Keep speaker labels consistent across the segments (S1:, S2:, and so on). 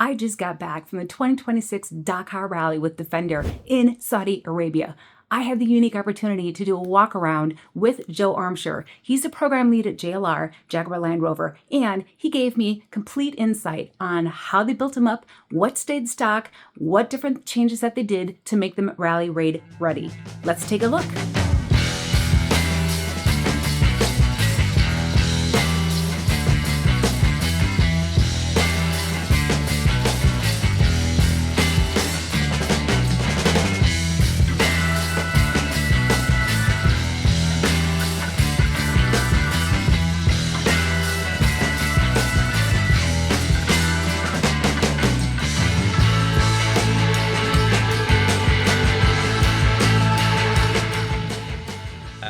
S1: I just got back from the 2026 Dakar Rally with Defender in Saudi Arabia. I had the unique opportunity to do a walk around with Joe Armshire. He's the program lead at JLR, Jaguar Land Rover, and he gave me complete insight on how they built them up, what stayed stock, what different changes that they did to make them rally raid ready. Let's take a look.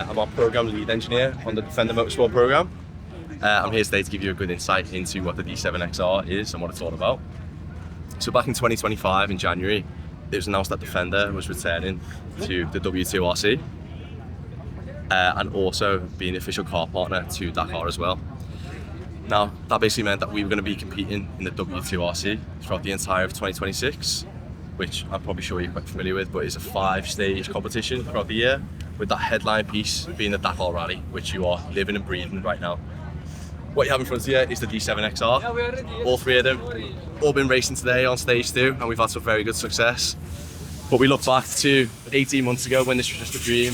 S2: I'm our program lead engineer on the Defender Motorsport program. I'm here today to give you a good insight into what the D7X R is and what it's all about. So back in 2025 in January, it was announced that Defender was returning to the W2RC and also being the official car partner to Dakar as well. Now, that basically meant that we were going to be competing in the W2RC throughout the entire of 2026, which I'm probably sure you're quite familiar with, but it's a 5-stage competition throughout the year, with that headline piece being the Dakar Rally, which you are living and breathing right now. What you have in front of you is the D7X R. All three of them, all been racing today on stage 2, and we've had some very good success. But we look back to 18 months ago when this was just a dream,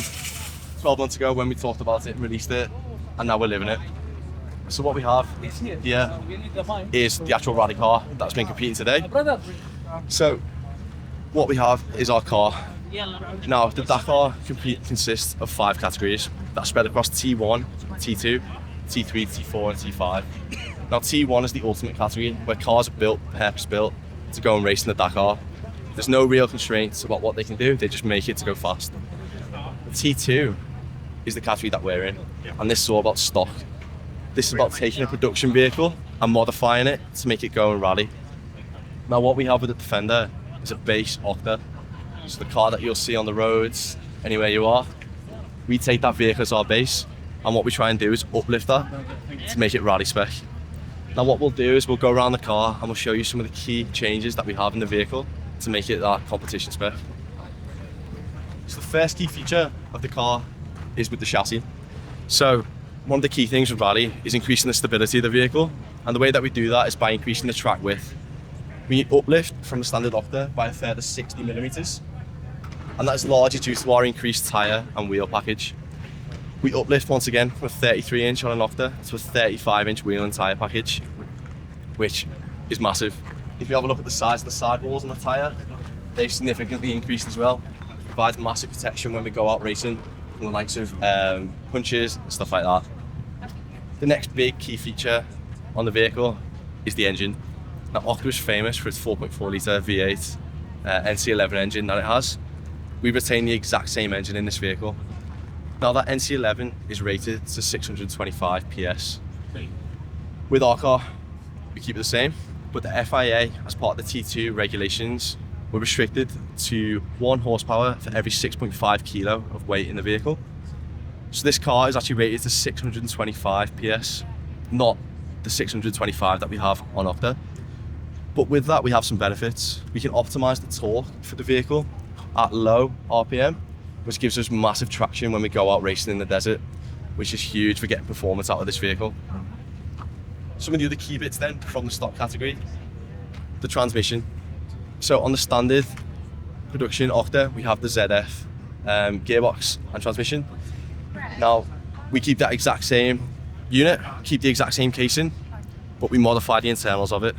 S2: 12 months ago when we talked about it and released it, and now we're living it. So what we have here is the actual rally car that's been competing today. So what we have is our car. Now, the Dakar consists of 5 categories that spread across T1, T2, T3, T4 and T5. Now, T1 is the ultimate category where cars are built, purpose-built to go and race in the Dakar. There's no real constraints about what they can do, they just make it to go fast. T2 is the category that we're in, and this is all about stock. This is about taking a production vehicle and modifying it to make it go and rally. Now, what we have with the Defender is a base Octa. So the car that you'll see on the roads, anywhere you are, we take that vehicle as our base, and what we try and do is uplift that to make it rally spec. Now what we'll do is we'll go around the car and we'll show you some of the key changes that we have in the vehicle to make it that competition spec. So the first key feature of the car is with the chassis. So one of the key things with rally is increasing the stability of the vehicle, and the way that we do that is by increasing the track width. We uplift from the standard Octa by a further 60 millimeters. And that is largely due to our increased tyre and wheel package. We uplift once again from a 33 inch on an Octa to a 35 inch wheel and tyre package, which is massive. If you have a look at the size of the sidewalls on the tyre, they've significantly increased as well. It provides massive protection when we go out racing from the likes of punches and stuff like that. The next big key feature on the vehicle is the engine. Now, Octa is famous for its 4.4 litre V8 NC11 engine that it has. We retain the exact same engine in this vehicle. Now, that NC11 is rated to 625 PS. With our car, we keep it the same, but the FIA, as part of the T2 regulations, we're restricted to 1 horsepower for every 6.5 kilo of weight in the vehicle. So this car is actually rated to 625 PS, not the 625 that we have on Octa. But with that, we have some benefits. We can optimize the torque for the vehicle at low RPM, which gives us massive traction when we go out racing in the desert, which is huge for getting performance out of this vehicle. Some of the other key bits then from the stock category, the transmission. So on the standard production Octa, we have the ZF gearbox and transmission. Now, we keep that exact same unit, keep the exact same casing, but we modify the internals of it.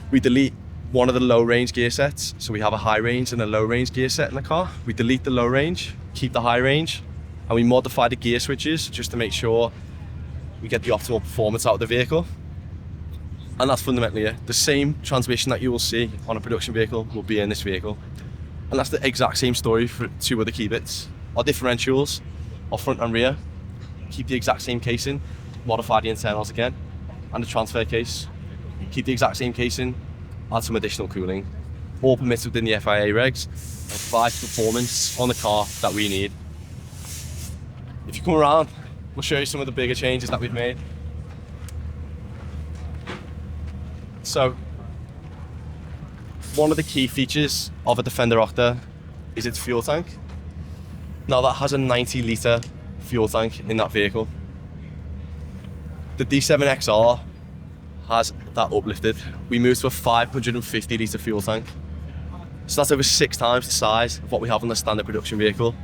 S2: We delete one of the low range gear sets, so we have a high range and a low range gear set in the car. We delete the low range, keep the high range, and we modify the gear switches just to make sure we get the optimal performance out of the vehicle. And that's fundamentally it. The same transmission that you will see on a production vehicle will be in this vehicle. And that's the exact same story for 2 other key bits. Our differentials, our front and rear, keep the exact same casing, modify the internals again, and the transfer case, keep the exact same casing, add some additional cooling, all permitted within the FIA regs, and provide performance on the car that we need. If you come around, we'll show you some of the bigger changes that we've made. So one of the key features of a Defender Octa is its fuel tank. Now that has a 90 litre fuel tank in that vehicle. The D7X R has that uplifted. We moved to a 550 litre fuel tank. So that's over 6 times the size of what we have on the standard production vehicle.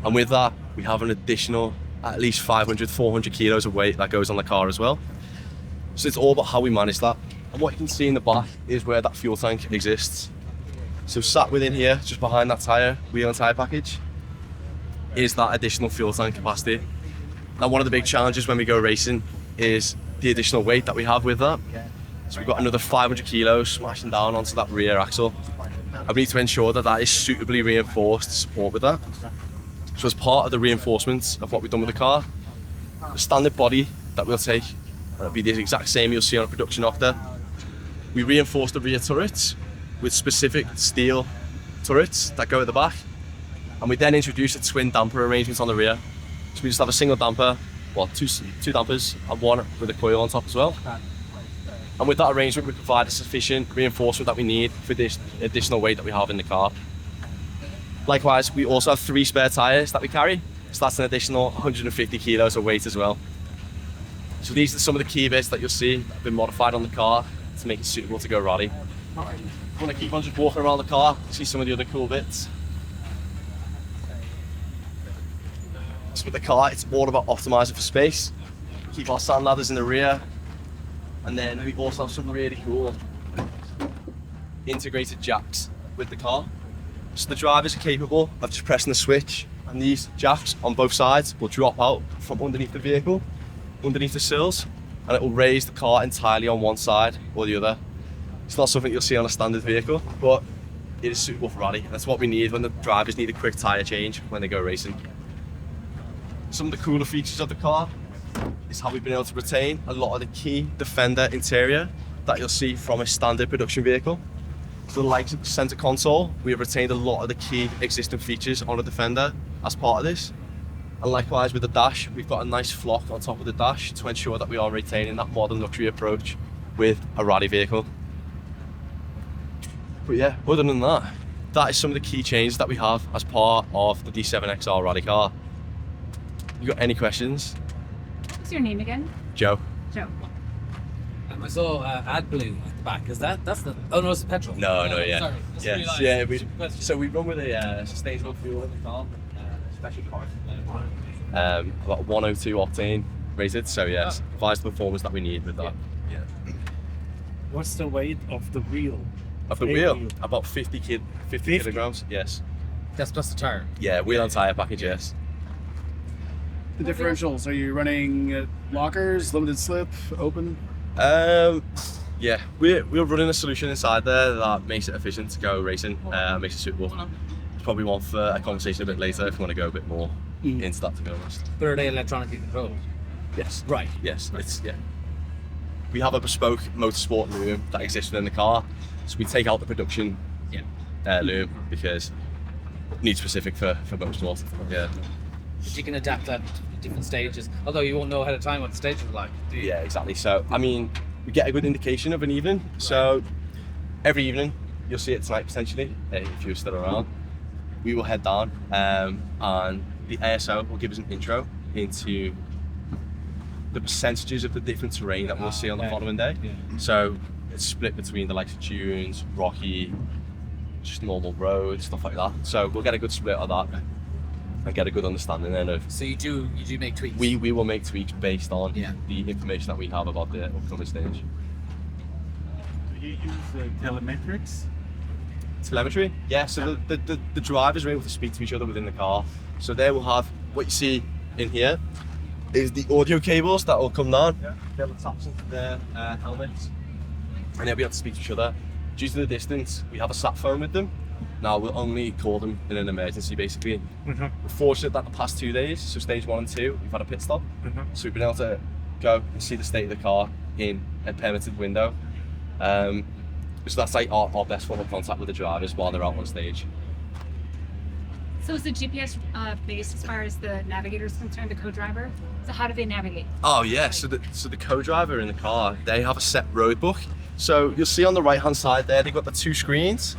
S2: And with that, we have an additional at least 500, 400 kilos of weight that goes on the car as well. So it's all about how we manage that. And what you can see in the back is where that fuel tank exists. So sat within here, just behind that wheel and tyre package, is that additional fuel tank capacity. Now one of the big challenges when we go racing is the additional weight that we have with that. So we've got another 500 kilos smashing down onto that rear axle. And we need to ensure that that is suitably reinforced to support with that. So as part of the reinforcements of what we've done with the car, the standard body that we'll take, it'll be the exact same you'll see on a production Octa. We reinforce the rear turrets with specific steel turrets that go at the back. And we then introduce a twin damper arrangement on the rear. So we just have a single damper, well, two dampers and one with a coil on top as well. And with that arrangement, we provide a sufficient reinforcement that we need for this additional weight that we have in the car. Likewise, we also have 3 spare tyres that we carry. So that's an additional 150 kilos of weight as well. So these are some of the key bits that you'll see that have been modified on the car to make it suitable to go rally. I want to keep on just walking around the car, see some of the other cool bits. So with the car, it's all about optimising for space. Keep our sand ladders in the rear. And then we also have some really cool integrated jacks with the car. So the drivers are capable of just pressing the switch, and these jacks on both sides will drop out from underneath the vehicle, underneath the sills, and it will raise the car entirely on one side or the other. It's not something you'll see on a standard vehicle, but it is suitable for rally. That's what we need when the drivers need a quick tyre change when they go racing. Some of the cooler features of the car is how we've been able to retain a lot of the key Defender interior that you'll see from a standard production vehicle. So the likes of the centre console, we have retained a lot of the key existing features on a Defender as part of this. And likewise with the dash, we've got a nice flock on top of the dash to ensure that we are retaining that modern luxury approach with a rally vehicle. But yeah, other than that, that is some of the key changes that we have as part of the D7X R rally car. You got any questions?
S3: What's your name again?
S2: Joe.
S3: Joe.
S4: I saw AdBlue at the back. That's the? Oh no, it's the petrol.
S2: No, yeah.
S4: Sorry.
S2: Yes, yeah. So we run with a sustainable fuel in the car, special car. About 102 octane rated. So yes, provides the performance that we need with that. Yeah.
S5: What's the weight of the wheel?
S2: Of the wheel, about 50 kilograms. Yes.
S4: That's plus the tire.
S2: Yeah, wheel and tire package. Yes.
S5: The differentials, are you running lockers, limited slip, open?
S2: Yeah, we're running a solution inside there that makes it efficient to go racing, makes it suitable. It's probably one for a conversation a bit later if you want to go a bit more into that, to be honest.
S4: But are they electronically controlled?
S2: Yes.
S4: Right.
S2: Yes, it's, yeah. We have a bespoke motorsport loom that exists within the car, so we take out the production loom because it needs specific for motorsport. Yeah.
S4: But you can adapt that to different stages, although you won't know ahead of time what the stage is like, do you?
S2: Yeah, exactly. So, I mean, we get a good indication of an evening. So, every evening, you'll see it tonight potentially, if you're still around. We will head down and the ASO will give us an intro into the percentages of the different terrain that we'll see on the following day.
S4: Yeah.
S2: So, it's split between the likes of dunes, rocky, just normal roads, stuff like that. So, we'll get a good split of that. I get a good understanding then of.
S4: So you do make tweaks.
S2: We will make tweaks based on
S4: the
S2: information that we have about the upcoming stage.
S5: Do you use telemetrics?
S2: Telemetry? Yeah, so the drivers are able to speak to each other within the car. So they will have, what you see in here is the audio cables that will come down. Yeah. They'll attach into their helmets and they'll be able to speak to each other. Due to the distance, we have a sat phone with them. Now we'll only call them in an emergency basically. We're fortunate that the past 2 days, so stage 1 and 2, we've had a pit stop. So we've been able to go and see the state of the car in a permitted window. So that's like our best form of contact with the drivers while they're out on stage.
S3: So is the GPS based as far as the navigator is concerned, the co-driver? So how do they navigate?
S2: Oh yeah, so the co-driver in the car, they have a set road book So you'll see on the right hand side there, they've got the 2 screens.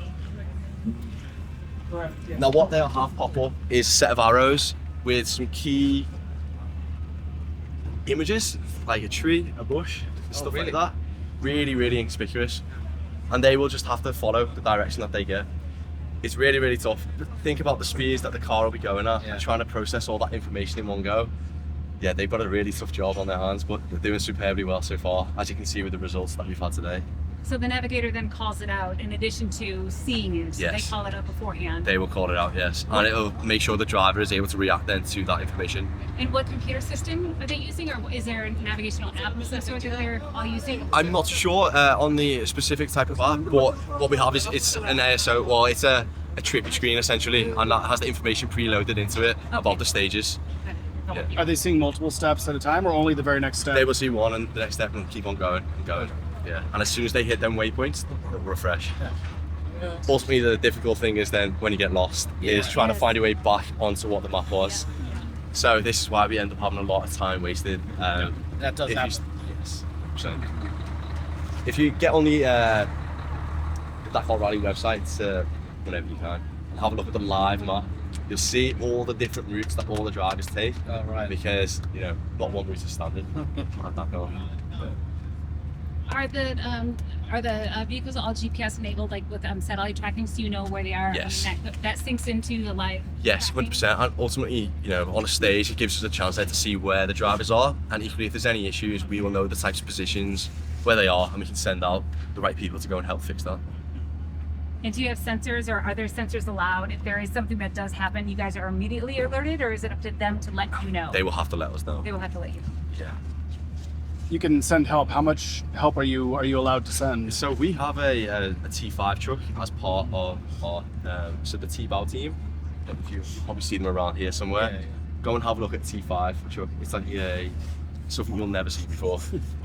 S2: Now what they'll have pop up is a set of arrows with some key images, like a tree, a bush, stuff
S4: really?
S2: like that. Really, really inconspicuous. And they will just have to follow the direction that they get. It's really, really tough. Think about the speeds that the car will be going at, and trying to process all that information in one go. Yeah, they've got a really tough job on their hands, but they're doing superbly well so far, as you can see with the results that we've had today.
S3: So the navigator then calls it out in addition to seeing it. So
S2: Yes.
S3: they call it out beforehand.
S2: They will call it out, yes. And it'll make sure the driver is able to react then to that information.
S3: And what computer system are they using, or is there a navigational app of some sort that they're all using?
S2: I'm not sure on the specific type of app, but what we have is it's an ASO, well, it's a trip screen essentially, and that has the information preloaded into it about the stages. Yeah.
S5: Are they seeing multiple steps at a time, or only the very next step?
S2: They will see one and the next step and keep on going and going. Yeah. And as soon as they hit them waypoints, they'll refresh. Ultimately, the difficult thing is then when you get lost, is trying to find your way back onto what the map was. So this is why we end up having a lot of time wasted.
S4: That does happen.
S2: Yes. So if you get on the Dakar Rally website whenever you can, and have a look at the live map, you'll see all the different routes that all the drivers take.
S4: Oh, right.
S2: Because not one route is standard at Dakar.
S3: Are the vehicles all GPS enabled, like with satellite tracking, so you know where they are?
S2: Yes.
S3: I mean, that sinks into the live.
S2: Yes,
S3: tracking?
S2: 100%. And ultimately, on a stage, it gives us a chance there to see where the drivers are. And equally, if there's any issues, we will know the types of positions where they are, and we can send out the right people to go and help fix that.
S3: And do you have sensors, or are there sensors allowed? If there is something that does happen, you guys are immediately alerted, or is it up to them to let you know?
S2: They will have to let us know.
S3: They will have to let you know.
S2: Yeah.
S5: You can send help. How much help are you allowed to send?
S2: So we have a T5 truck as part of our so the T-Bow team. You've probably seen them around here somewhere.
S4: Yeah.
S2: Go and have a look at T5 truck. It's like something you'll never see before.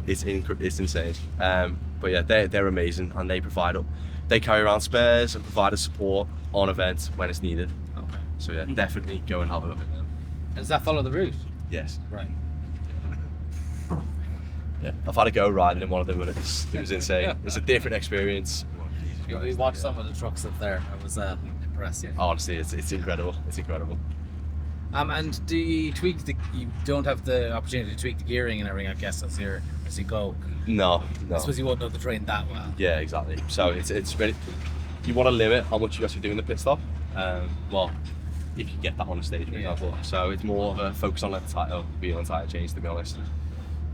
S2: It's insane. But yeah, they're amazing, and they carry around spares and provide us support on events when it's needed.
S4: Okay.
S2: So yeah, definitely go and have a look at them.
S4: Does that follow the route?
S2: Yes.
S4: Right.
S2: Yeah. I've had a go riding in one of them, and it was insane.
S4: Yeah.
S2: It's a different experience.
S4: We watched some of the trucks up there. I was impressed. Yeah.
S2: Honestly, it's incredible. It's incredible.
S4: And do you you don't have the opportunity to tweak the gearing and everything, I guess, as you go.
S2: No.
S4: I suppose you won't know the terrain that well.
S2: Yeah, exactly. So it's really, you want to limit how much you actually do in the pit stop. Well, if you get that on a stage, for example. So it's more of a focus on the wheel and tire change, to be honest.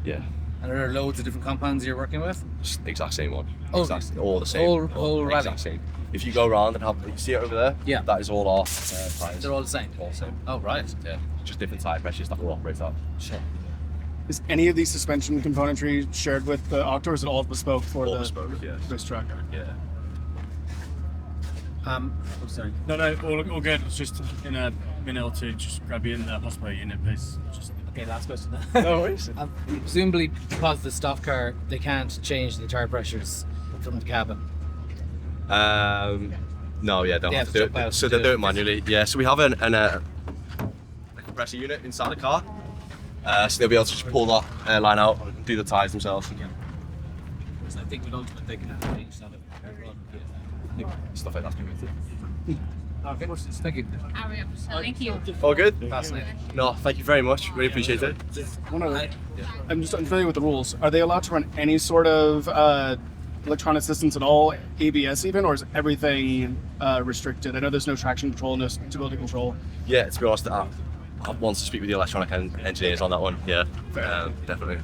S2: Yeah.
S4: And are there loads of different compounds you're working with?
S2: Just the exact same one.
S4: Oh,
S2: exactly, all the same.
S4: whole rally.
S2: Exact same. If you go around and you see it over there,
S4: Yeah.
S2: that is all our tires.
S4: They're all the same.
S2: All the same.
S4: Oh, right.
S2: Yeah. Just different tire pressures that will operate at.
S4: Sure.
S5: Is any of these suspension componentry shared with the Octo, or is it all bespoke for
S2: All bespoke, yeah.
S5: this truck?
S2: Yeah.
S4: Oh, sorry.
S6: No, all good. It's just in a minute or two, just grab you in the hospital unit, please. Just
S4: Okay, last question.
S2: No worries.
S4: Presumably, because the stock car, they can't change the tire pressures from the cabin.
S2: No, yeah, they'll
S4: They
S2: have
S4: have
S2: to
S4: to
S2: do
S4: jump out
S2: it. So
S4: to
S2: they'll
S4: do
S2: do
S4: it.
S2: it manually. Yeah, so we have a compressor unit inside the car. So they'll be able to just pull that line out and do the tires themselves.
S4: So I think with ultimate, they can change that.
S2: Stuff like that's permitted.
S4: Okay, thank you.
S3: Thank you.
S2: All good?
S4: Fascinating.
S2: No, thank you very much. Really appreciate it.
S5: I'm just unfamiliar with the rules. Are they allowed to run any sort of electronic systems at all, ABS even, or is everything restricted? I know there's no traction control, no stability control.
S2: Yeah, to be honest, I want to speak with the electronic engineers on that one. Yeah, definitely.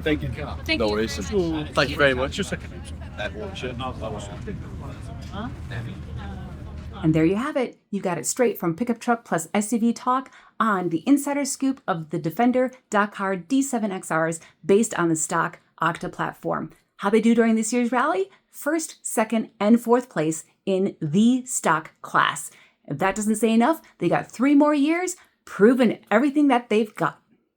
S5: Thank you.
S3: Thank
S2: No
S3: you.
S2: worries. Thank you very much.
S6: just a second.
S1: And there you have it. You got it straight from Pickup Truck plus SUV Talk on the insider scoop of the Defender Dakar D7X Rs based on the stock Octa platform. How they do during this year's rally? First, second, and fourth place in the stock class. If that doesn't say enough, they got 3 more years proving everything that they've got.